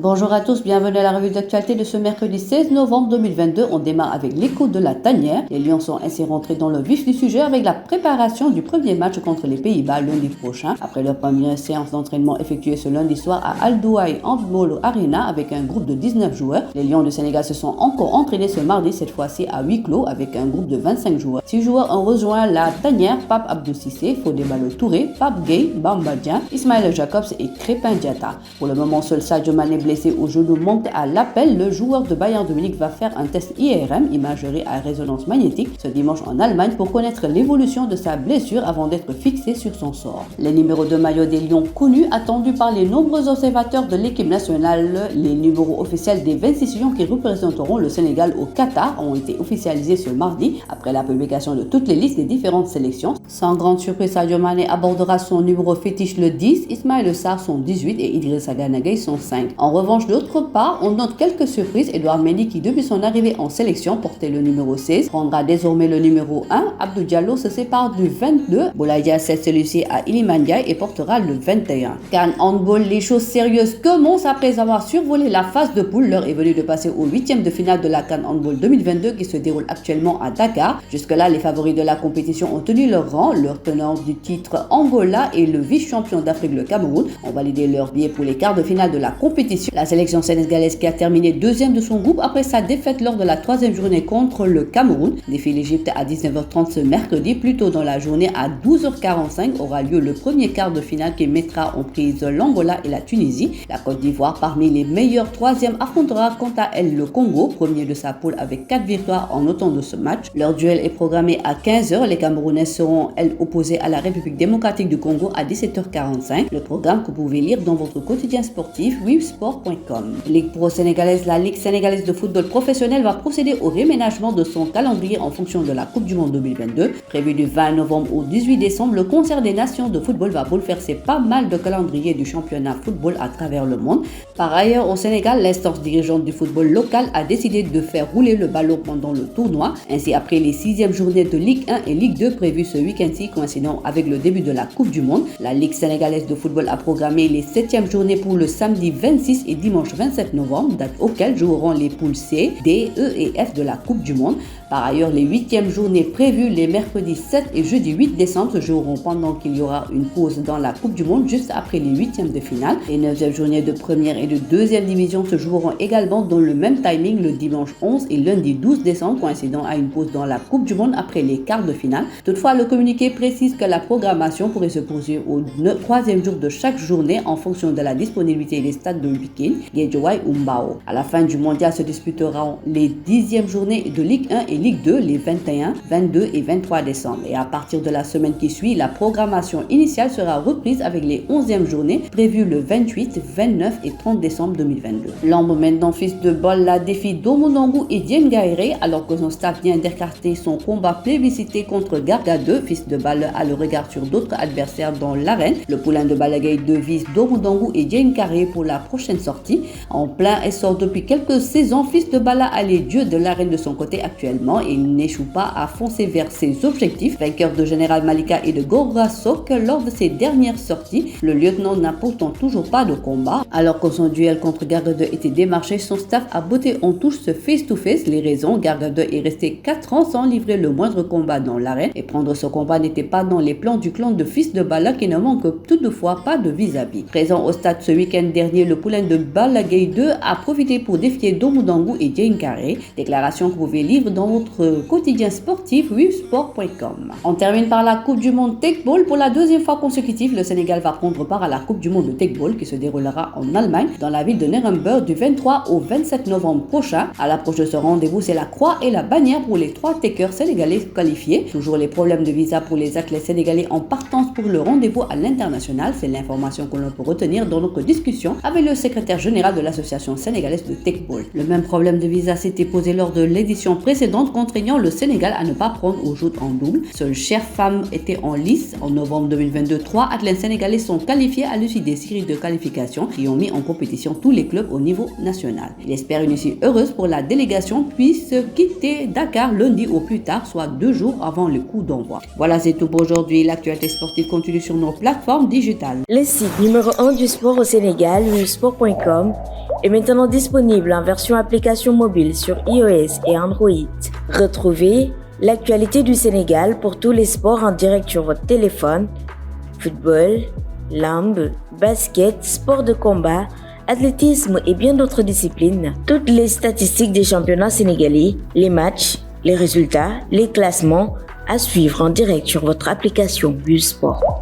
Bonjour à tous, bienvenue à la revue d'actualité de ce mercredi 16 novembre 2022. On démarre avec l'écho de la tanière. Les Lions sont ainsi rentrés dans le vif du sujet avec la préparation du premier match contre les Pays-Bas lundi prochain. Après leur première séance d'entraînement effectuée ce lundi soir à Al Douaï Handball Arena avec un groupe de 19 joueurs, les Lions du Sénégal se sont encore entraînés ce mardi, cette fois-ci à huis clos avec un groupe de 25 joueurs. 6 joueurs ont rejoint la tanière: Pape Abdou Cissé, Fodé Ballo-Touré, Pape Gueye, Bamba Dieng, Ismaël Jacobs et Crépin Diatta. Pour le moment, seul Sadio Mané, blessé au genou, manque à l'appel. Le joueur de Bayern de Munich va faire un test IRM, imagerie à résonance magnétique, ce dimanche en Allemagne pour connaître l'évolution de sa blessure avant d'être fixé sur son sort. Les numéros de maillot des Lions connus, attendus par les nombreux observateurs de l'équipe nationale, les numéros officiels des 26 Lions qui représenteront le Sénégal au Qatar ont été officialisés ce mardi après la publication de toutes les listes des différentes sélections. Sans grande surprise, Sadio Mané abordera son numéro fétiche le 10, Ismaël Sarr son 18 et Idrissa Gana Gueye son 5. En revanche, d'autre part, on note quelques surprises. Edouard Mendy, qui depuis son arrivée en sélection portait le numéro 16, prendra désormais le numéro 1. Abdou Diallo se sépare du 22. Boulaye cède celui-ci à Iliman Ndiaye et portera le 21. CAN Handball, les choses sérieuses commencent après avoir survolé la phase de poule. L'heure est venue de passer au 8e de finale de la CAN Handball 2022 qui se déroule actuellement à Dakar. Jusque-là, les favoris de la compétition ont tenu leur rang. Leur tenant du titre Angola et le vice-champion d'Afrique, le Cameroun, ont validé leur billet pour les quarts de finale de la compétition. La sélection sénégalaise, qui a terminé deuxième de son groupe après sa défaite lors de la troisième journée contre le Cameroun, défie l'Égypte à 19h30 ce mercredi. Plus tôt dans la journée, à 12h45, aura lieu le premier quart de finale qui mettra en prise l'Angola et la Tunisie. La Côte d'Ivoire, parmi les meilleurs troisièmes, affrontera quant à elle le Congo, premier de sa poule avec 4 victoires en autant de ce match. Leur duel est programmé à 15h. Les Camerounais seront, elles, opposés à la République démocratique du Congo à 17h45. Le programme que vous pouvez lire dans votre quotidien sportif websport.com. Ligue pro sénégalaise, la Ligue sénégalaise de football professionnel va procéder au réménagement de son calendrier en fonction de la Coupe du Monde 2022. Prévu du 20 novembre au 18 décembre, le concert des nations de football va bouleverser pas mal de calendriers du championnat football à travers le monde. Par ailleurs, au Sénégal, l'instance dirigeante du football local a décidé de faire rouler le ballon pendant le tournoi. Ainsi, après les 6e journées de Ligue 1 et Ligue 2 prévues ce week-end-ci, coïncidant avec le début de la Coupe du Monde, la Ligue sénégalaise de football a programmé les 7e journées pour le samedi 26 et dimanche 27 novembre, date auxquelles joueront les poules C, D, E et F de la Coupe du Monde. Par ailleurs, les 8e journées prévues les mercredis 7 et jeudi 8 décembre se joueront pendant qu'il y aura une pause dans la Coupe du Monde juste après les 8e de finale. Les 9e journées de première et de deuxième division se joueront également dans le même timing le dimanche 11 et lundi 12 décembre, coïncidant à une pause dans la Coupe du Monde après les quarts de finale. Toutefois, le communiqué précise que la programmation pourrait se poursuivre au 3e jour de chaque journée en fonction de la disponibilité des stades de Pikine, Guédiawaye ou Mbao. À la fin du mondial se disputeront les 10e journées de Ligue 1 et Ligue 2 les 21, 22 et 23 décembre. Et à partir de la semaine qui suit, la programmation initiale sera reprise avec les 11e journées prévues le 28, 29 et 30 décembre 2022. L'Ambe, maintenant fils de Bolla, défie Domodongou et Dieng Gaéré alors que son staff vient d'écarter son combat plébiscité contre Garga 2, fils de Balla a le regard sur d'autres adversaires dans l'arène. Le poulain de Balla Gaye 2 vise Domodongou et Dieng Gaéré pour la prochaine sortie. En plein essor depuis quelques saisons, fils de Balla a les dieux de l'arène de son côté actuellement et il n'échoue pas à foncer vers ses objectifs. Vainqueur de Général Malika et de Gorga Sok lors de ses dernières sorties, le lieutenant n'a pourtant toujours pas de combat. Alors que son duel contre Garga 2 était démarché, son staff a botté en touche ce face-to-face. Les raisons: Garga 2 est resté 4 ans sans livrer le moindre combat dans l'arène et prendre ce combat n'était pas dans les plans du clan de fils de Balla qui ne manque toutefois pas de vis-à-vis. Présent au stade ce week-end dernier, le poulain de Balla Gaye 2 a profité pour défier Domodongou et Dieng Gaéré. Déclaration que vous pouvez lire dans votre quotidien sportif websport.com. On termine par la Coupe du Monde Techball. Pour la deuxième fois consécutive, le Sénégal va prendre part à la Coupe du Monde de Techball qui se déroulera en Allemagne dans la ville de Nuremberg du 23 au 27 novembre prochain. À l'approche de ce rendez-vous, c'est la croix et la bannière pour les 3 techeurs sénégalais qualifiés. Toujours les problèmes de visa pour les athlètes sénégalais en partance pour le rendez-vous à l'international. C'est l'information que l'on peut retenir dans notre discussion avec le secrétaire général de l'association sénégalaise de Techball. Le même problème de visa s'était posé lors de l'édition précédente, contraignant le Sénégal à ne pas prendre au joutes en double. Seule chère femme était en lice. En novembre 2022, 3 athlètes sénégalais sont qualifiés à l'issue des séries de qualification qui ont mis en compétition tous les clubs au niveau national. Il espère une issue heureuse pour la délégation puisse quitter Dakar lundi au plus tard, soit 2 jours avant le coup d'envoi. Voilà, c'est tout pour aujourd'hui. L'actualité sportive contenu sur nos plateformes digitales. Le site numéro 1 du sport au Sénégal, wivsport.com, est maintenant disponible en version application mobile sur iOS et Android. Retrouvez l'actualité du Sénégal pour tous les sports en direct sur votre téléphone: football, lambe, basket, sport de combat, athlétisme et bien d'autres disciplines. Toutes les statistiques des championnats sénégalais, les matchs, les résultats, les classements à suivre en direct sur votre application WivSport.